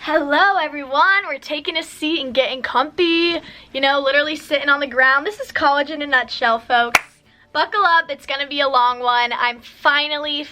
Hello everyone, we're taking a seat and getting comfy, you know, literally sitting on the ground. This is college in a nutshell, folks. Buckle up, it's gonna be a long one. I'm finally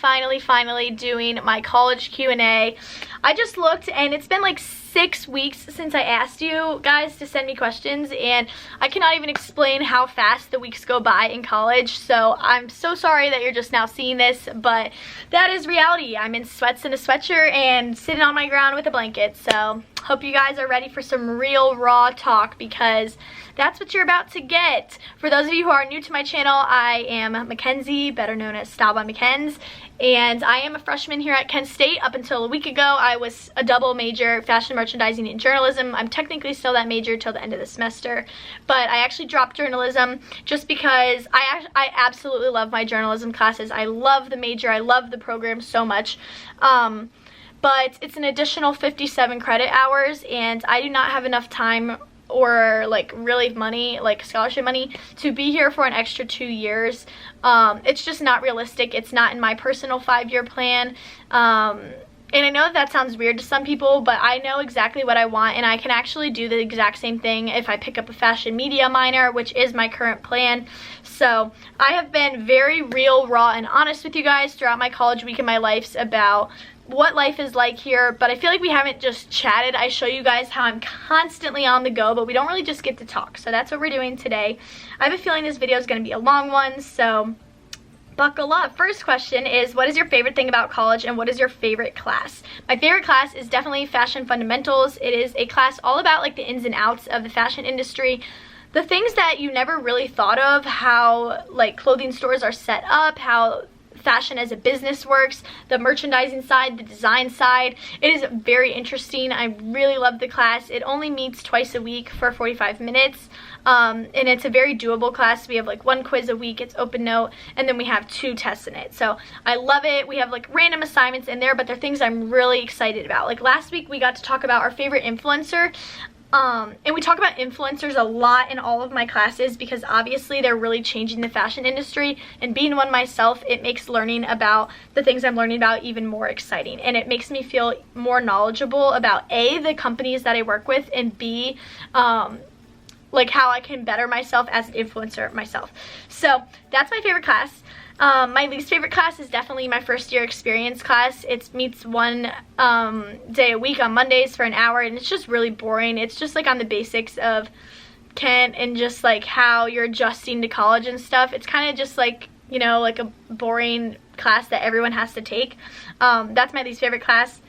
doing my college Q&A. I just looked and it's been like 6 weeks since I asked you guys to send me questions, and I cannot even explain how fast the weeks go by in college. So I'm so sorry that you're just now seeing this, but that is reality. I'm in sweats and a sweatshirt and sitting on my ground with a blanket. So hope you guys are ready for some real raw talk, because that's what you're about to get. For those of you who are new to my channel, I am McKenzie, better known as Style by McKenzie, and I am a freshman here at Kent State. Up until a week ago, I was a double major, fashion merchandising and journalism. I'm technically still that major till the end of the semester, but I actually dropped journalism just because I absolutely love my journalism classes. I love the major, I love the program so much. But it's an additional 57 credit hours, and I do not have enough time or like really money, like scholarship money, to be here for an extra 2 years. It's just not realistic. It's not in my personal 5-year plan. And I know that sounds weird to some people, but I know exactly what I want, and I can actually do the exact same thing if I pick up a fashion media minor, which is my current plan. So I have been very real, raw, and honest with you guys throughout my college week and my lives about what life is like here, but I feel like we haven't just chatted. I show you guys how I'm constantly on the go, but we don't really just get to talk. So that's what we're doing today. I have a feeling this video is going to be a long one, so buckle up. First question is, what is your favorite thing about college, and what is your favorite class? My favorite class is definitely Fashion Fundamentals. It is a class all about like the ins and outs of the fashion industry. The things that you never really thought of, how like clothing stores are set up, how fashion as a business works, the merchandising side, the design side. It is very interesting. I really love the class. It only meets twice a week for 45 minutes. And it's a very doable class. We have like 1 quiz a week, it's open note, and then we have 2 tests in it. So I love it. We have like random assignments in there, but they're things I'm really excited about. Like last week we got to talk about our favorite influencer. And we talk about influencers a lot in all of my classes, because obviously they're really changing the fashion industry, and being one myself, it makes learning about the things I'm learning about even more exciting, and it makes me feel more knowledgeable about A, the companies that I work with, and B, like how I can better myself as an influencer myself. So that's my favorite class. My least favorite class is definitely my first year experience class. It meets 1 day a week on Mondays for an hour, and it's just really boring. It's just like on the basics of Kent and just like how you're adjusting to college and stuff. It's kind of just like, you know, like a boring class that everyone has to take. That's my least favorite class.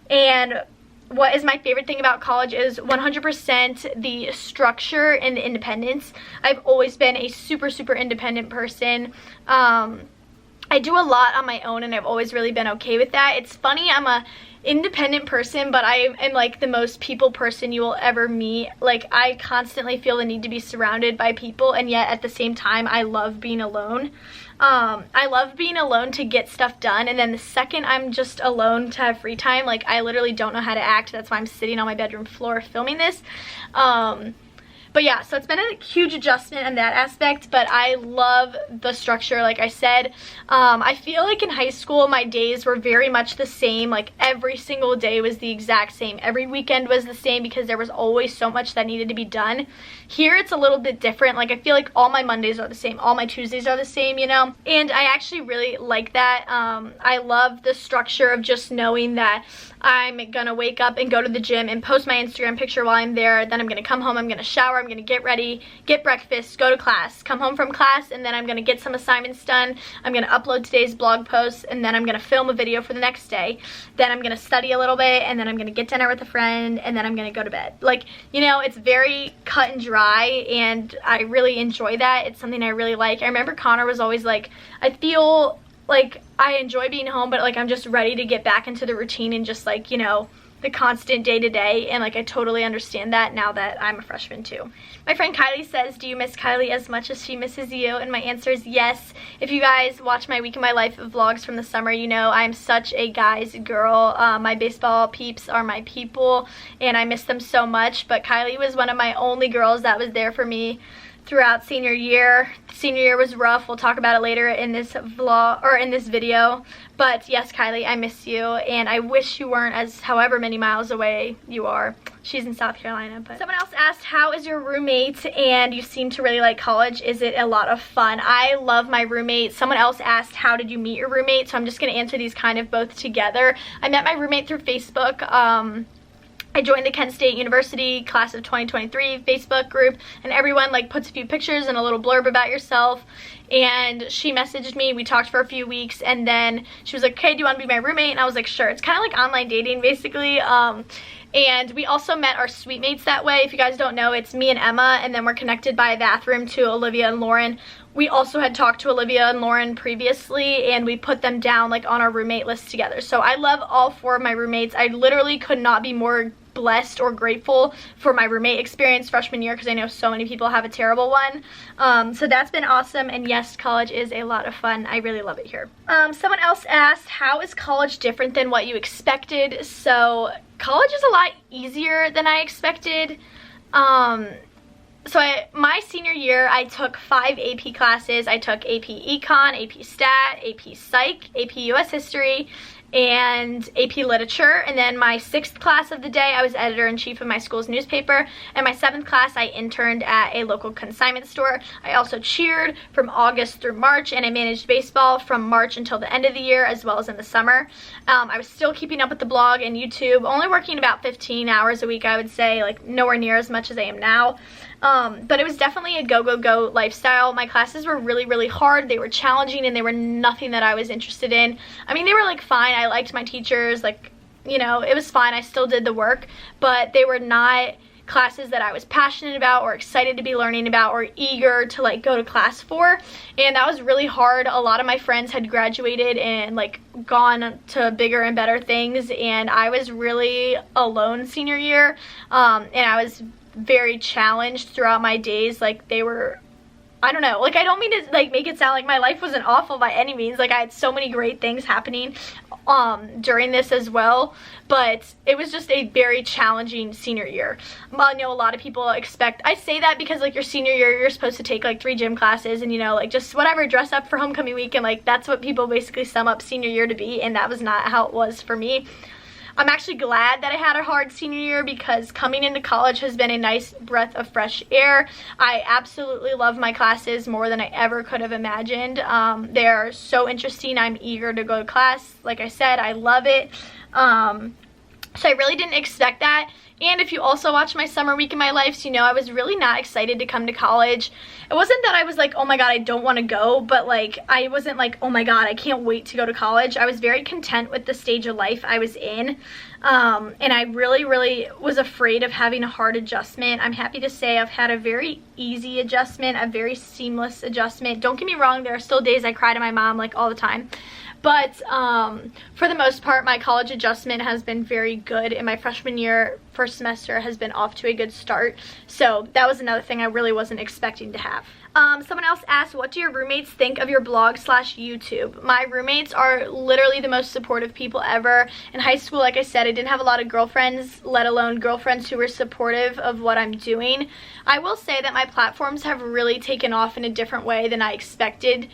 And what is my favorite thing about college is 100% the structure and the independence. I've always been a super independent person. I do a lot on my own, and I've always really been okay with that. It's funny, I'm a independent person, but I am like the most people person you will ever meet. Like I constantly feel the need to be surrounded by people, and yet at the same time I love being alone. I love being alone to get stuff done, and then the second I'm just alone to have free time, like I literally don't know how to act. That's why I'm sitting on my bedroom floor filming this. But yeah, so it's been a huge adjustment in that aspect, but I love the structure, like I said. I feel like in high school, my days were very much the same. Like every single day was the exact same. Every weekend was the same, because there was always so much that needed to be done. Here, it's a little bit different. Like I feel like all my Mondays are the same. All my Tuesdays are the same, you know? And I actually really like that. I love the structure of just knowing that I'm gonna wake up and go to the gym and post my Instagram picture while I'm there. Then I'm gonna come home, I'm gonna shower, I'm gonna get ready, get breakfast, go to class, come home from class, and then I'm gonna get some assignments done. I'm gonna upload today's blog post, and then I'm gonna film a video for the next day. Then I'm gonna study a little bit, and then I'm gonna get dinner with a friend, and then I'm gonna go to bed. Like, you know, it's very cut and dry, and I really enjoy that. It's something I really like. I remember Connor was always like, I feel like I enjoy being home, but like I'm just ready to get back into the routine and just like, you know, the constant day-to-day, and like I totally understand that now that I'm a freshman too. My friend Kylie says, do you miss Kylie as much as she misses you? And my answer is yes. If you guys watch my week in my life vlogs from the summer, you know I'm such a guy's girl. My baseball peeps are my people, and I miss them so much, but Kylie was one of my only girls that was there for me throughout senior year. Senior year was rough. We'll talk about it later in this vlog, or in this video. But yes, Kylie, I miss you, and I wish you weren't as however many miles away you are. She's in South Carolina. But someone else asked, how is your roommate? And you seem to really like college. Is it a lot of fun? I love my roommate. Someone else asked, how did you meet your roommate? So I'm just going to answer these kind of both together. I met my roommate through Facebook. I joined the Kent State University class of 2023 Facebook group, and everyone like puts a few pictures and a little blurb about yourself. And she messaged me, we talked for a few weeks, and then she was like, okay, do you want to be my roommate? And I was like, sure. It's kind of like online dating basically. And we also met our suite mates that way. If you guys don't know, it's me and Emma, and then we're connected by a bathroom to Olivia and Lauren. We also had talked to Olivia and Lauren previously, and we put them down like on our roommate list together. So I love all 4 of my roommates. I literally could not be more blessed or grateful for my roommate experience freshman year, because I know so many people have a terrible one. So that's been awesome, and yes, college is a lot of fun. I really love it here. Someone else asked, how is college different than what you expected? So college is a lot easier than I expected. My senior year, I took 5 AP classes. I took AP Econ, AP Stat, AP Psych, AP US History, and AP Literature. And then my 6th class of the day, I was editor-in-chief of my school's newspaper. And my 7th class, I interned at a local consignment store. I also cheered from August through March, and I managed baseball from March until the end of the year, as well as in the summer. I was still keeping up with the blog and YouTube, only working about 15 hours a week, I would say, like nowhere near as much as I am now. But it was definitely a go lifestyle. My classes were really, really hard. They were challenging, and they were nothing that I was interested in. I mean, they were like fine. I liked my teachers, like, you know, it was fine. I still did the work, but they were not classes that I was passionate about or excited to be learning about or eager to like go to class for. And that was really hard. A lot of my friends had graduated and like gone to bigger and better things, and I was really alone senior year, and I was very challenged throughout my days. Like, they were, I don't know, like, I don't mean to like make it sound like my life wasn't awful by any means. Like, I had so many great things happening during this as well, but it was just a very challenging senior year. I know a lot of people expect, I say that because like your senior year, you're supposed to take like 3 gym classes and, you know, like just whatever, dress up for homecoming week, and like that's what people basically sum up senior year to be, and that was not how it was for me. I'm actually glad that I had a hard senior year, because coming into college has been a nice breath of fresh air. I absolutely love my classes more than I ever could have imagined. They're so interesting. I'm eager to go to class. Like I said, I love it. So I really didn't expect that. And if you also watch my summer week in my life, so you know I was really not excited to come to college. It wasn't that I was like, oh my god, I don't want to go, but like I wasn't like, oh my god, I can't wait to go to college. I was very content with the stage of life I was in. And I really, really was afraid of having a hard adjustment. I'm happy to say I've had a very easy adjustment, a very seamless adjustment. Don't get me wrong, there are still days I cry to my mom like all the time. But for the most part, my college adjustment has been very good, and my freshman year, first semester, has been off to a good start. So that was another thing I really wasn't expecting to have. Someone else asked, what do your roommates think of your blog / YouTube? My roommates are literally the most supportive people ever. In high school, like I said, I didn't have a lot of girlfriends, let alone girlfriends who were supportive of what I'm doing. I will say that my platforms have really taken off in a different way than I expected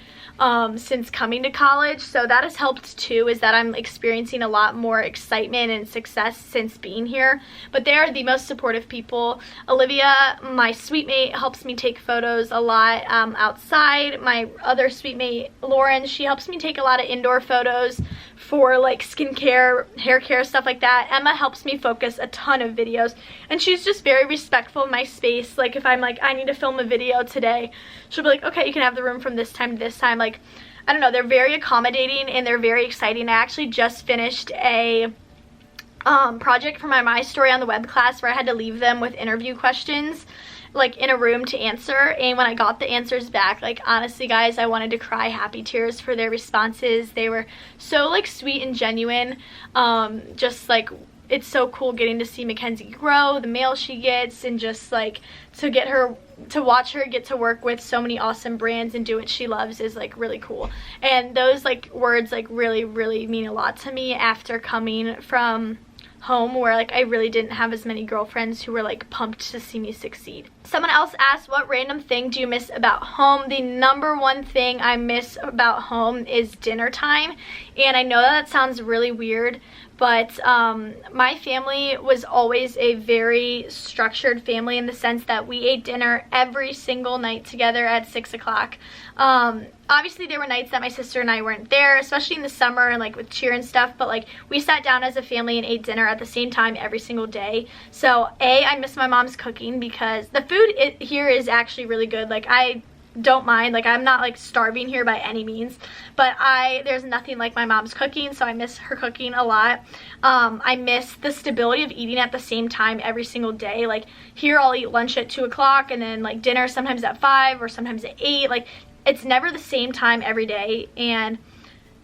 since coming to college. So that has helped too, is that I'm experiencing a lot more excitement and success since being here. But they are the most supportive people. Olivia, my suite mate, helps me take photos a lot outside. My other suite mate, Lauren, she helps me take a lot of indoor photos for like skincare, hair care, stuff like that. Emma helps me focus a ton of videos, and she's just very respectful of my space. Like if I'm like, I need to film a video today, she'll be like, okay, you can have the room from this time to this time. Like, I don't know, they're very accommodating and they're very exciting. I actually just finished a project for my story on the web class where I had to leave them with interview questions like in a room to answer, and when I got the answers back, like honestly guys, I wanted to cry happy tears for their responses. They were so like sweet and genuine. Just like, it's so cool getting to see McKenzie grow, the mail she gets, and just like to watch her get to work with so many awesome brands and do what she loves is like really cool. And those like words like really, really mean a lot to me after coming from home where like I really didn't have as many girlfriends who were like pumped to see me succeed. Someone else asked, what random thing do you miss about home? The number one thing I miss about home is dinner time. And I know that sounds really weird, but my family was always a very structured family in the sense that we ate dinner every single night together at 6 o'clock. Obviously there were nights that my sister and I weren't there, especially in the summer and like with cheer and stuff, but like we sat down as a family and ate dinner at the same time every single day. So I miss my mom's cooking because the food here is actually really good. Like I don't mind, like I'm not like starving here by any means, but there's nothing like my mom's cooking, so I miss her cooking a lot. I miss the stability of eating at the same time every single day. Like here I'll eat lunch at 2 o'clock and then like dinner sometimes at 5 or sometimes at 8. Like it's never the same time every day, and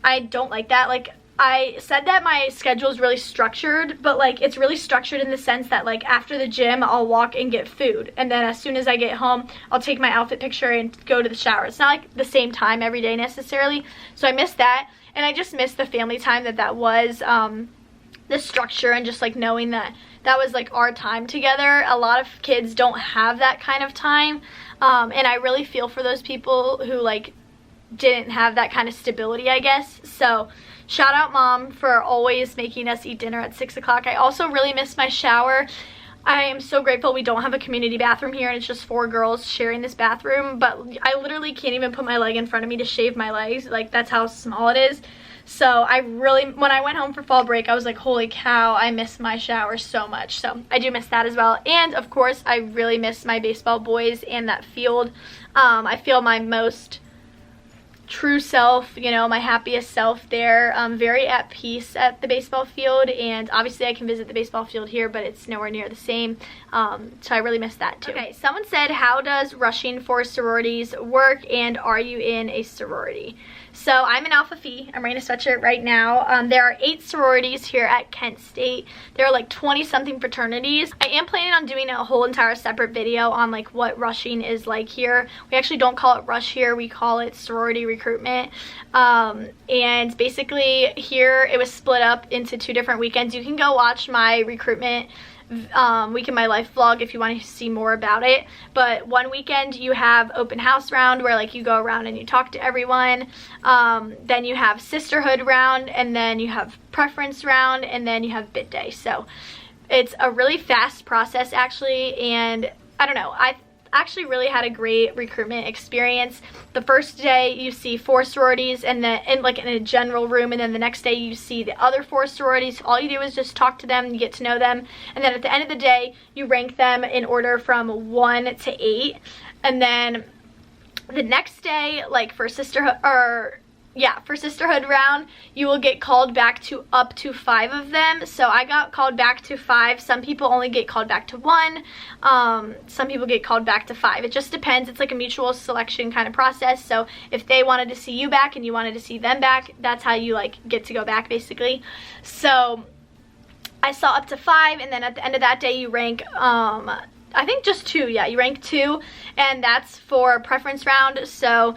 I don't like that. Like I said that my schedule is really structured, but like it's really structured in the sense that like after the gym I'll walk and get food, and then as soon as I get home I'll take my outfit picture and go to the shower. It's not like the same time every day necessarily, so I miss that. And I just miss the family time that was, the structure, and just like knowing that was like our time together. A lot of kids don't have that kind of time, and I really feel for those people who like didn't have that kind of stability, I guess. So shout out Mom for always making us eat dinner at 6 o'clock. I also really miss my shower. I am so grateful we don't have a community bathroom here and it's just 4 girls sharing this bathroom, but I literally can't even put my leg in front of me to shave my legs. Like that's how small it is. So I really, when I went home for fall break, I was like, holy cow, I miss my shower so much. So I do miss that as well. And of course I really miss my baseball boys and that field. I feel my most true self, you know, my happiest self there. I'm very at peace at the baseball field, and obviously I can visit the baseball field here, but it's nowhere near the same. So I really miss that too. Okay, someone said, how does rushing for sororities work, and are you in a sorority? So I'm an Alpha Phi. I'm wearing a sweatshirt right now. There are 8 sororities here at Kent State. There are like 20 something fraternities. I am planning on doing a whole entire separate video on like what rushing is like here. We actually don't call it rush here, we call it sorority recruitment. And basically here it was split up into 2 different weekends. You can go watch my recruitment Week in My Life vlog if you want to see more about it. But one weekend you have open house round where like you go around and you talk to everyone. Then you have sisterhood round, and then you have preference round, and then you have bid day. So it's a really fast process actually, and I don't know, I actually really had a great recruitment experience. The first day you see 4 sororities and then in a general room, and then the next day you see the other 4 sororities. All you do is just talk to them, you get to know them, and then at the end of the day you rank them in order from 1 to 8. And then the next day, like for sisterhood round, you will get called back to up to 5 of them. So I got called back to 5. Some people only get called back to 1. Some people get called back to 5. It just depends. It's like a mutual selection kind of process. So if they wanted to see you back and you wanted to see them back, that's how you like get to go back basically. So I saw up to 5, and then at the end of that day you rank I think just 2. Yeah, you rank 2, and that's for preference round. So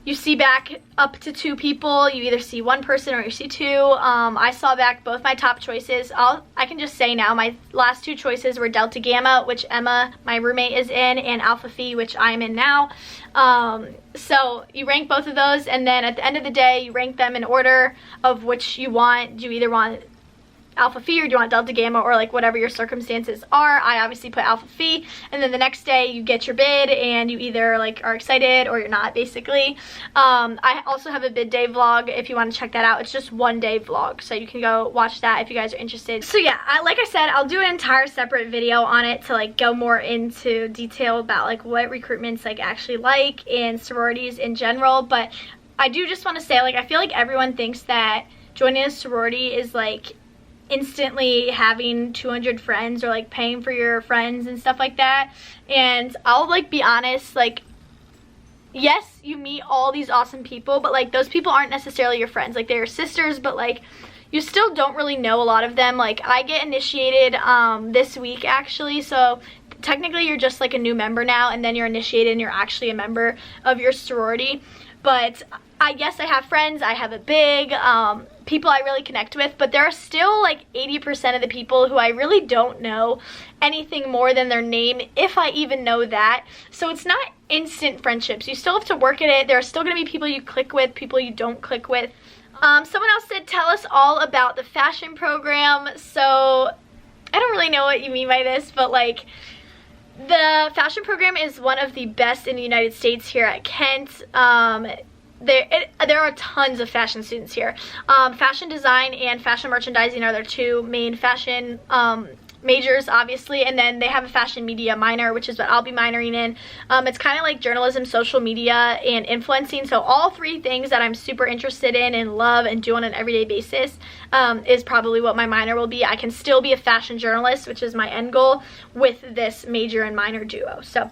you see back up to 2 people. You either see 1 person or you see 2. I saw back both my top choices. I can just say now my last 2 choices were Delta Gamma, which Emma, my roommate, is in, and Alpha Phi, which I'm in now. So you rank both of those, and then at the end of the day you rank them in order of which you want. Do you either want Alpha Phi or do you want Delta Gamma, or like whatever your circumstances are. I obviously put Alpha Phi, and then the next day you get your bid and you either like are excited or you're not basically. I also have a bid day vlog if you want to check that out. It's just 1 day vlog, so you can go watch that if you guys are interested. So yeah, like I said, I'll do an entire separate video on it to like go more into detail about like what recruitment's like actually like and sororities in general. But I do just want to say, like, I feel like everyone thinks that joining a sorority is like instantly having 200 friends or like paying for your friends and stuff like that. And I'll like be honest, like, yes, you meet all these awesome people, but like those people aren't necessarily your friends. Like, they're your sisters, but like you still don't really know a lot of them. Like, I get initiated this week actually, so technically you're just like a new member now, and then you're initiated and you're actually a member of your sorority. But I guess I have friends, I have a big, people I really connect with, but there are still like 80% of the people who I really don't know anything more than their name, if I even know that. So it's not instant friendships. You still have to work at it. There are still going to be people you click with, people you don't click with. Someone else said, tell us all about the fashion program. So I don't really know what you mean by this, but like, the fashion program is one of the best in the United States here at Kent. There are tons of fashion students here. Fashion design and fashion merchandising are their two main fashion majors, obviously, and then they have a fashion media minor, which is what I'll be minoring in. It's kind of like journalism, social media, and influencing, so all three things that I'm super interested in and love and do on an everyday basis is probably what my minor will be. I can still be a fashion journalist, which is my end goal, with this major and minor duo. So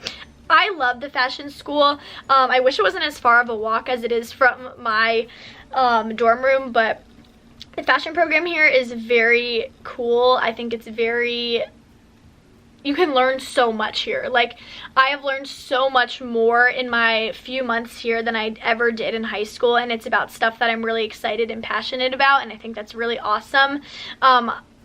I love the fashion school. I wish it wasn't as far of a walk as it is from my dorm room, but the fashion program here is very cool. I think it's very, you can learn so much here. Like, I have learned so much more in my few months here than I ever did in high school, and it's about stuff that I'm really excited and passionate about, and I think that's really awesome.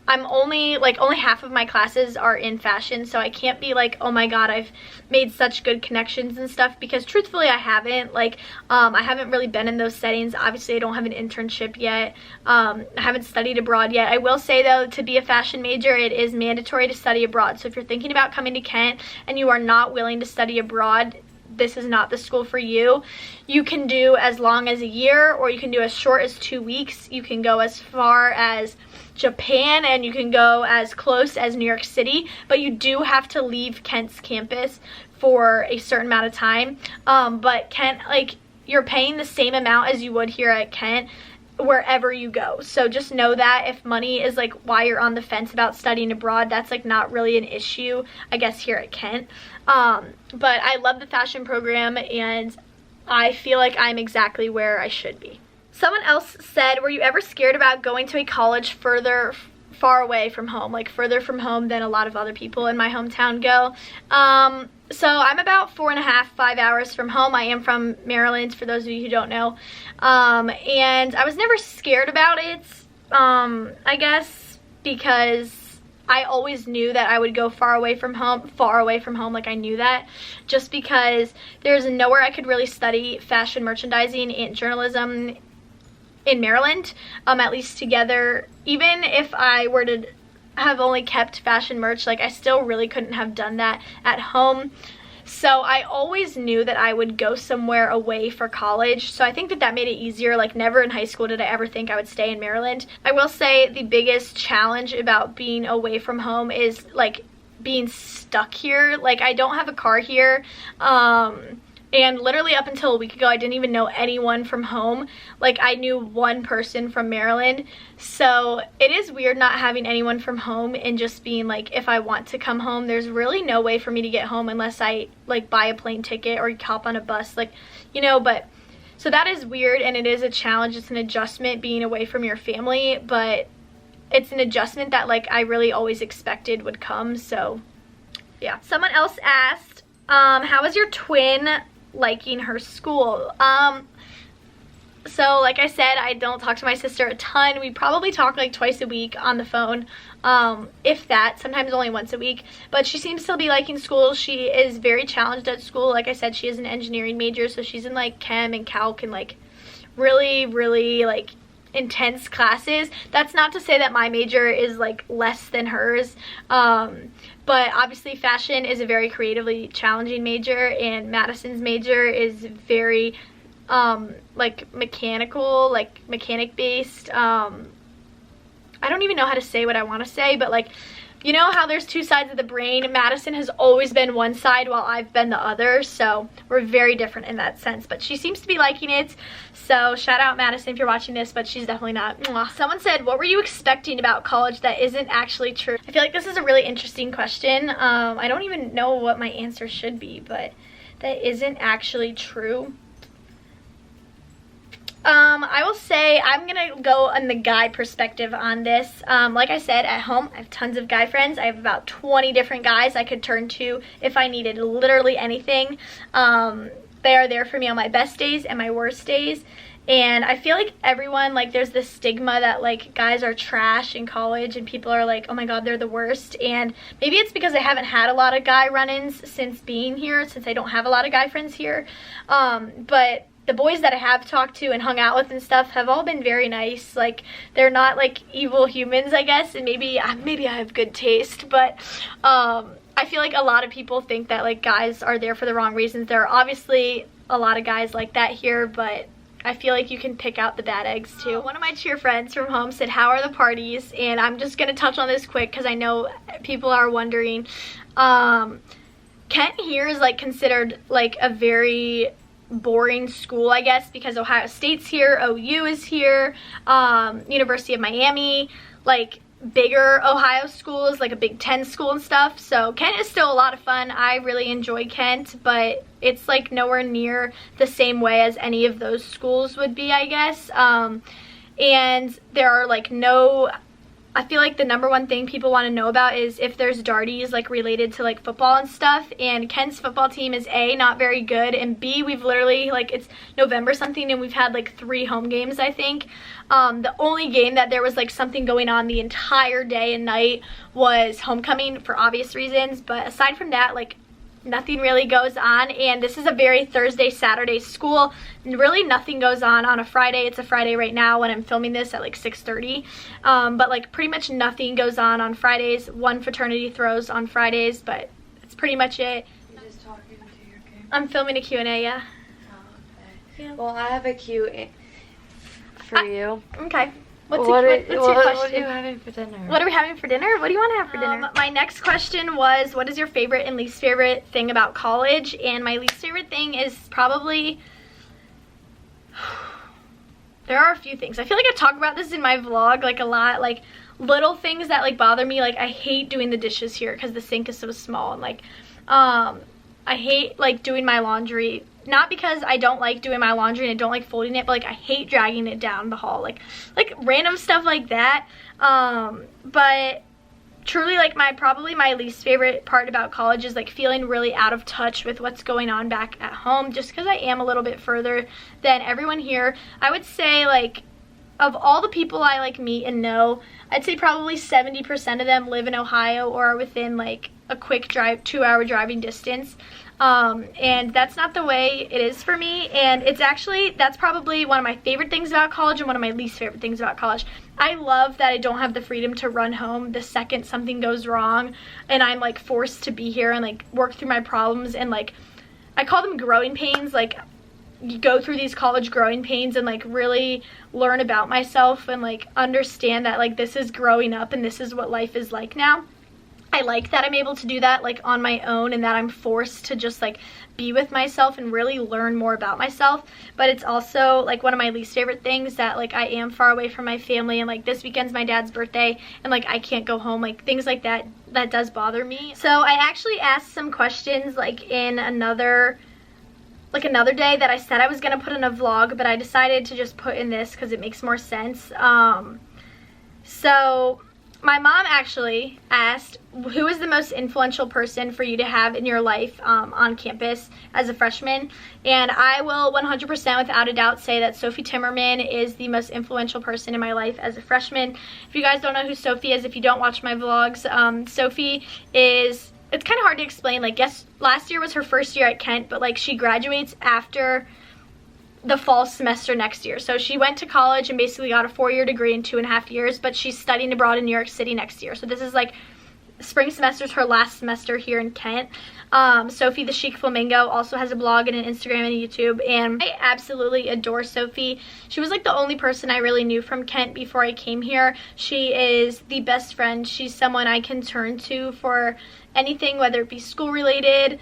I'm only half of my classes are in fashion, so I can't be like, oh my god, I've made such good connections and stuff, because truthfully I haven't. Like, I haven't really been in those settings. Obviously I don't have an internship yet. I haven't studied abroad yet. I will say though, to be a fashion major, it is mandatory to study abroad. So if you're thinking about coming to Kent and you are not willing to study abroad, this is not the school for you. You can do as long as a year, or you can do as short as 2 weeks. You can go as far as Japan, and you can go as close as New York City, but you do have to leave Kent's campus for a certain amount of time. But Kent, like, you're paying the same amount as you would here at Kent wherever you go. So just know that if money is like why you're on the fence about studying abroad, that's like not really an issue, I guess, here at Kent. But I love the fashion program, and I feel like I'm exactly where I should be. Someone else said, were you ever scared about going to a college far away from home, like further from home than a lot of other people in my hometown go? So I'm about 4.5, 5 hours from home. I am from Maryland, for those of you who don't know. And I was never scared about it, I guess, because I always knew that I would go far away from home, like I knew that, just because there's nowhere I could really study fashion merchandising and journalism in Maryland, at least together. Even if I were to have only kept fashion merch, like I still really couldn't have done that at home. So I always knew that I would go somewhere away for college, so I think that made it easier. Like, never in high school did I ever think I would stay in Maryland. I will say the biggest challenge about being away from home is like being stuck here. Like, I don't have a car here, and literally up until a week ago, I didn't even know anyone from home. Like, I knew one person from Maryland. So it is weird not having anyone from home and just being like, if I want to come home, there's really no way for me to get home unless I like buy a plane ticket or hop on a bus, like, you know. But so that is weird, and it is a challenge. It's an adjustment being away from your family, but it's an adjustment that like I really always expected would come. So yeah. Someone else asked, how is your twin liking her school? So like I said, I don't talk to my sister a ton. We probably talk like twice a week on the phone, if that, sometimes only once a week. But she seems to be liking school. She is very challenged at school. Like I said, she is an engineering major, so she's in like chem and calc and like really like intense classes. That's not to say that my major is like less than hers, but obviously fashion is a very creatively challenging major, and Madison's major is very like mechanical, like mechanic based. I don't even know how to say what I want to say, but like, you know how there's two sides of the brain? Madison has always been one side while I've been the other, so we're very different in that sense. But she seems to be liking it, so shout out Madison if you're watching this, but she's definitely not. Mwah. Someone said, what were you expecting about college that isn't actually true? I feel like this is a really interesting question. I don't even know what my answer should be, but that isn't actually true. I will say I'm gonna go on the guy perspective on this. Like I said, at home I have tons of guy friends. I have about 20 different guys I could turn to if I needed literally anything. They are there for me on my best days and my worst days, And I feel like everyone, like, there's this stigma that, like, guys are trash in college and people are like, oh my god, they're the worst. And maybe it's because I haven't had a lot of guy run-ins since being here, since I don't have a lot of guy friends here. But the boys that I have talked to and hung out with and stuff have all been very nice. Like, they're not, like, evil humans, I guess. And maybe I have good taste, but I feel like a lot of people think that, like, guys are there for the wrong reasons. There are obviously a lot of guys like that here, but I feel like you can pick out the bad eggs too. One of my cheer friends from home said, how are the parties? And I'm just gonna touch on this quick because I know people are wondering. Kent here is, like, considered, like, a very boring school, I guess, because Ohio State's here, OU is here, University of Miami, like, bigger Ohio schools, like a Big Ten school and stuff. So Kent is still a lot of fun. I really enjoy Kent, but it's, like, nowhere near the same way as any of those schools would be, I guess. And there are, like, no, I feel like the number one thing people want to know about is if there's darties, like, related to, like, football and stuff. And Kent's football team is A, not very good, and B, we've literally, like, it's November something and we've had, like, 3 home games, I think. The only game that there was, like, something going on the entire day and night was homecoming for obvious reasons. But aside from that, like, nothing really goes on. And this is a very Thursday, Saturday school. Really nothing goes on a Friday. It's a Friday right now when I'm filming this at, like, 6:30. But, like, pretty much nothing goes on Fridays. One fraternity throws on Fridays, but that's pretty much it. You're just talking to your camera? I'm filming a Q&A, yeah. Oh, okay. Yeah. Well, I have a Q&A for you. Okay. What's What your are question? you having for dinner? What are we having for dinner? What do you want to have for dinner? My next question was, what is your favorite and least favorite thing about college? And my least favorite thing is probably, there are a few things. I feel like I talk about this in my vlog, like, a lot, like, little things that, like, bother me. Like, I hate doing the dishes here because the sink is so small, and, like, I hate, like, doing my laundry. Not because I don't like doing my laundry and I don't like folding it, but, like, I hate dragging it down the hall, like random stuff like that. But truly, like, probably my least favorite part about college is, like, feeling really out of touch with what's going on back at home, just because I am a little bit further than everyone here. I would say, like, of all the people I, like, meet and know, I'd say probably 70% of them live in Ohio or are within, like, a quick drive, 2-hour driving distance. And that's not the way it is for me, and it's actually, that's probably one of my favorite things about college and one of my least favorite things about college. I love that I don't have the freedom to run home the second something goes wrong and I'm, like, forced to be here and, like, work through my problems, and, like, I call them growing pains. Like, you go through these college growing pains and, like, really learn about myself and, like, understand that, like, this is growing up and this is what life is like now. I like that I'm able to do that, like, on my own, and that I'm forced to just, like, be with myself and really learn more about myself. But it's also, like, one of my least favorite things that, like, I am far away from my family, and, like, this weekend's my dad's birthday and, like, I can't go home, like, things like that does bother me. So I actually asked some questions, like, in another day that I said I was gonna put in a vlog, but I decided to just put in this because it makes more sense. So my mom actually asked, who is the most influential person for you to have in your life on campus as a freshman? And I will 100% without a doubt say that Sophie Timmerman is the most influential person in my life as a freshman. If you guys don't know who Sophie is, if you don't watch my vlogs, Sophie is, it's kind of hard to explain. Like, yes, last year was her first year at Kent, but, like, she graduates after the fall semester next year. So she went to college and basically got a 4-year degree in 2.5 years, but she's studying abroad in New York City next year. So this is, like, spring semester is her last semester here in Kent. Sophie the Chic Flamingo also has a blog and an Instagram and a YouTube, and I absolutely adore Sophie. She was, like, the only person I really knew from Kent before I came here. She is the best friend. She's someone I can turn to for anything, whether it be school related,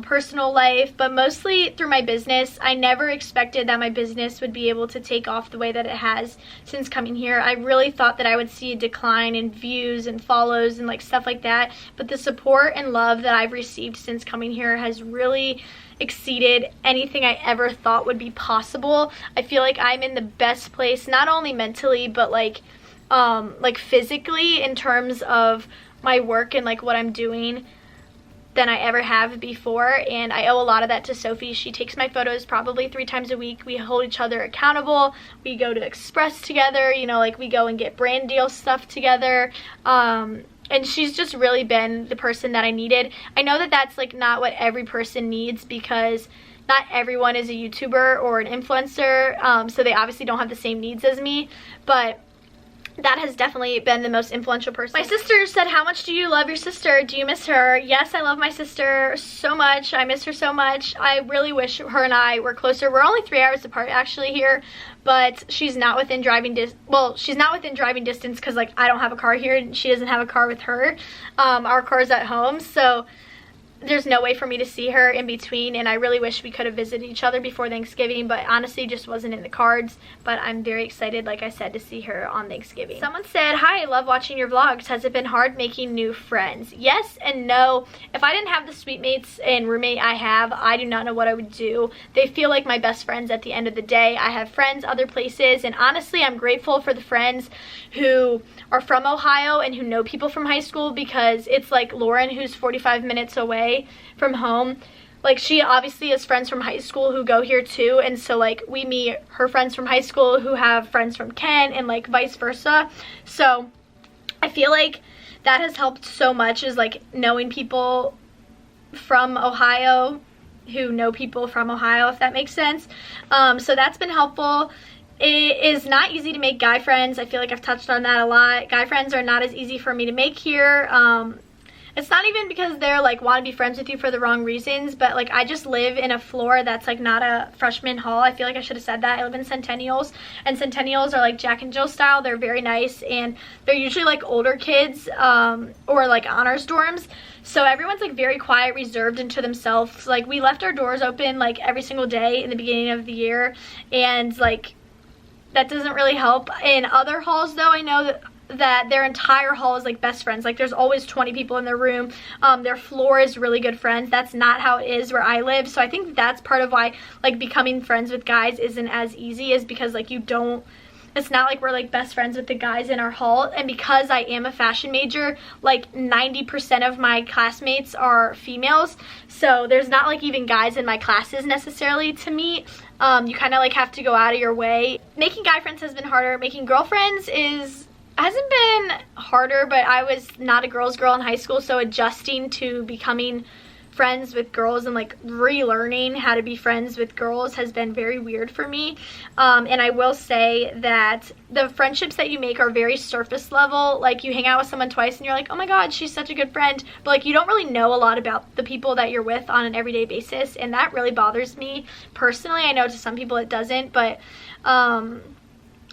personal life, but mostly through my business. I never expected that my business would be able to take off the way that it has since coming here. I really thought that I would see a decline in views and follows and, like, stuff like that, but the support and love that I've received since coming here has really exceeded anything I ever thought would be possible. I feel like I'm in the best place, not only mentally, but, like physically, in terms of my work and, like, what I'm doing, than I ever have before, and I owe a lot of that to Sophie. She takes my photos probably 3 times a week. We hold each other accountable. We go to Express together, you know, like we go and get brand deal stuff together. And she's just really been the person that I needed. I know that that's like not what every person needs, because not everyone is a YouTuber or an influencer, so they obviously don't have the same needs as me, but that has definitely been the most influential person. My sister said, how much do you love your sister? Do you miss her? Yes, I love my sister so much. I miss her so much. I really wish her and I were closer. We're only 3 hours apart actually here, but she's not within driving she's not within driving distance, because like I don't have a car here and she doesn't have a car with her. Our car's at home, so there's no way for me to see her in between, and I really wish we could have visited each other before Thanksgiving, but honestly just wasn't in the cards. But I'm very excited, like I said, to see her on Thanksgiving. Someone said, hi, I love watching your vlogs. Has it been hard making new friends? Yes and no. If I didn't have the suitemates and roommate I have, I do not know what I would do. They feel like my best friends at the end of the day. I have friends other places, and honestly I'm grateful for the friends who are from Ohio and who know people from high school, because it's like Lauren, who's 45 minutes away from home. Like, she obviously has friends from high school who go here too, and so like we meet her friends from high school who have friends from Ken, and like vice versa. So I feel like that has helped so much, is like knowing people from Ohio who know people from Ohio, if that makes sense. So that's been helpful. It is not easy to make guy friends. I feel like I've touched on that a lot. Guy friends are not as easy for me to make here. It's not even because they're like want to be friends with you for the wrong reasons, but like I just live in a floor that's like not a freshman hall. I feel like I should have said that. I live in Centennials, and Centennials are like Jack and Jill style. They're very nice, and they're usually like older kids or like honors dorms. So everyone's like very quiet, reserved, and to themselves. Like, we left our doors open like every single day in the beginning of the year, and like that doesn't really help. In other halls though, I know that their entire hall is like best friends. Like, there's always 20 people in their room. Their floor is really good friends. That's not how it is where I live. So I think that's part of why like becoming friends with guys isn't as easy, is because like it's not like we're like best friends with the guys in our hall. And because I am a fashion major, like 90% of my classmates are females, so there's not like even guys in my classes necessarily to meet. You kind of like have to go out of your way. Making guy friends has been harder. Making girlfriends hasn't been harder, but I was not a girl's girl in high school, so adjusting to becoming friends with girls and like relearning how to be friends with girls has been very weird for me. And I will say that the friendships that you make are very surface level. Like, you hang out with someone twice and you're like, oh my god, she's such a good friend, but like you don't really know a lot about the people that you're with on an everyday basis, and that really bothers me personally. I know to some people it doesn't, but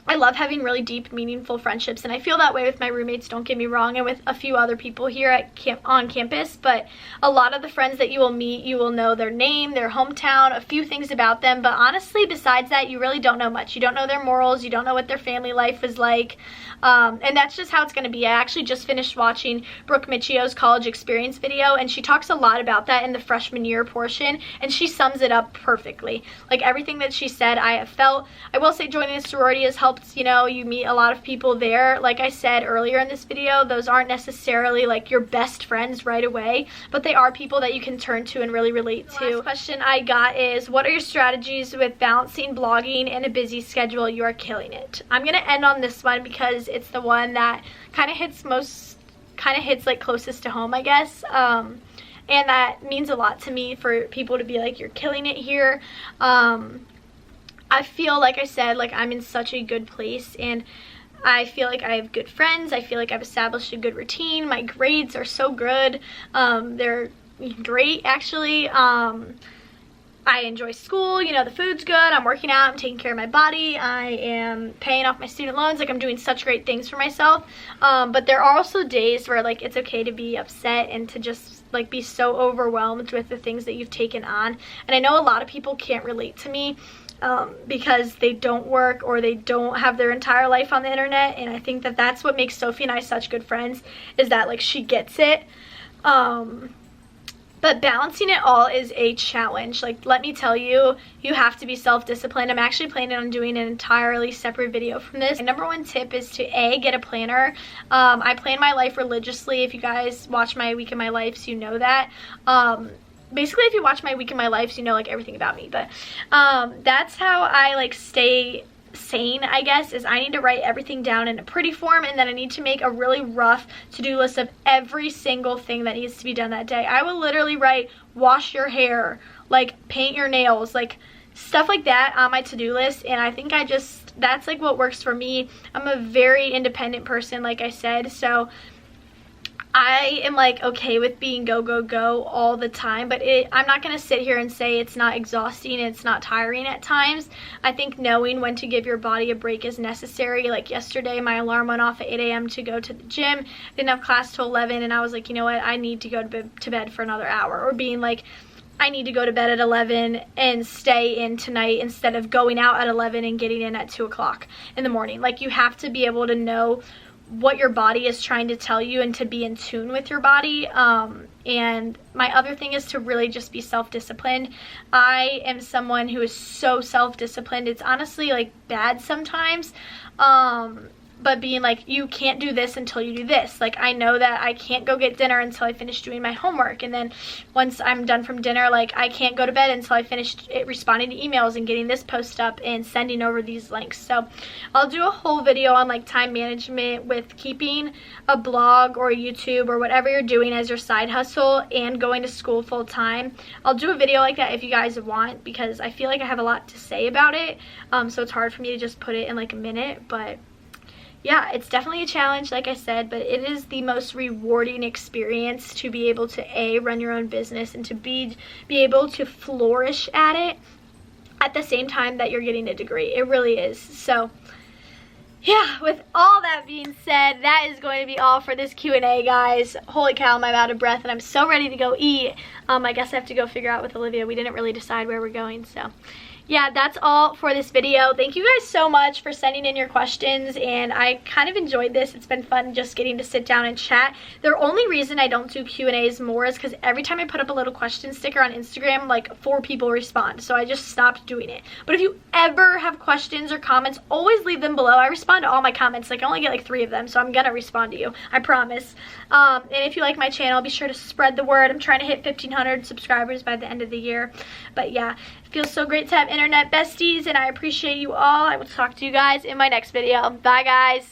I love having really deep, meaningful friendships, and I feel that way with my roommates, don't get me wrong, and with a few other people here on campus. But a lot of the friends that you will meet, you will know their name, their hometown, a few things about them, but honestly, besides that, you really don't know much. You don't know their morals, you don't know what their family life is like, and that's just how it's going to be. I actually just finished watching Brooke Michio's college experience video, and she talks a lot about that in the freshman year portion, and she sums it up perfectly. Like, everything that she said, I have felt. I will say joining a sorority has helped. You know, you meet a lot of people there. Like I said earlier in this video, those aren't necessarily like your best friends right away, but they are people that you can turn to and really relate to. The last question I got is, what are your strategies with balancing blogging and a busy schedule? You are killing it. I'm gonna end on this one because it's the one that kind of hits like closest to home, I guess. And that means a lot to me, for people to be like, you're killing it here. I feel, like I said, like I'm in such a good place, and I feel like I have good friends. I feel like I've established a good routine. My grades are so good. They're great, actually. I enjoy school, you know, the food's good, I'm working out, I'm taking care of my body, I am paying off my student loans, like I'm doing such great things for myself. But there are also days where like it's okay to be upset and to just like be so overwhelmed with the things that you've taken on. And I know a lot of people can't relate to me because they don't work or they don't have their entire life on the internet, and I think that that's what makes Sophie and I such good friends, is that like she gets it. But balancing it all is a challenge. Like, let me tell you, you have to be self-disciplined. I'm actually planning on doing an entirely separate video from this. My number one tip is to get a planner. I plan my life religiously. If you guys watch my week in my life, so you know that. Basically, if you watch my week in my life, so you know like everything about me. But that's how I like stay sane, I guess, is I need to write everything down in a pretty form, and then I need to make a really rough to-do list of every single thing that needs to be done that day. I will literally write wash your hair, like paint your nails, like stuff like that on my to-do list. And I think that's like what works for me. I'm a very independent person, like I said, so I am like okay with being go, go, go all the time, but I'm not going to sit here and say it's not exhausting and it's not tiring at times. I think knowing when to give your body a break is necessary. Like yesterday, my alarm went off at 8 a.m. to go to the gym. Didn't have class till 11, and I was like, you know what, I need to go to bed for another hour. Or being like, I need to go to bed at 11 and stay in tonight instead of going out at 11 and getting in at 2 o'clock in the morning. Like, you have to be able to know what your body is trying to tell you and to be in tune with your body. And my other thing is to really just be self-disciplined. I am someone who is so self-disciplined. It's honestly like bad sometimes. But being like, you can't do this until you do this. Like, I know that I can't go get dinner until I finish doing my homework. And then once I'm done from dinner, like, I can't go to bed until I finish responding to emails and getting this post up and sending over these links. So I'll do a whole video on like time management with keeping a blog or YouTube or whatever you're doing as your side hustle and going to school full time. I'll do a video like that if you guys want, because I feel like I have a lot to say about it. So it's hard for me to just put it in like a minute, but yeah, it's definitely a challenge, like I said, but it is the most rewarding experience to be able to run your own business and to be able to flourish at it at the same time that you're getting a degree. It really is. So yeah, with all that being said, that is going to be all for this Q&A, guys. Holy cow, I'm out of breath and I'm so ready to go eat. I guess I have to go figure out with Olivia. We didn't really decide where we're going, so yeah, that's all for this video. Thank you guys so much for sending in your questions, and I kind of enjoyed this. It's been fun just getting to sit down and chat. The only reason I don't do Q&As more is because every time I put up a little question sticker on Instagram, like 4 people respond, so I just stopped doing it. But if you ever have questions or comments, always leave them below. I respond to all my comments. Like, I only get like 3 of them, so I'm gonna respond to you, I promise. And if you like my channel, be sure to spread the word. I'm trying to hit 1,500 subscribers by the end of the year. But yeah, it feels so great to have internet besties, and I appreciate you all. I will talk to you guys in my next video. Bye, guys.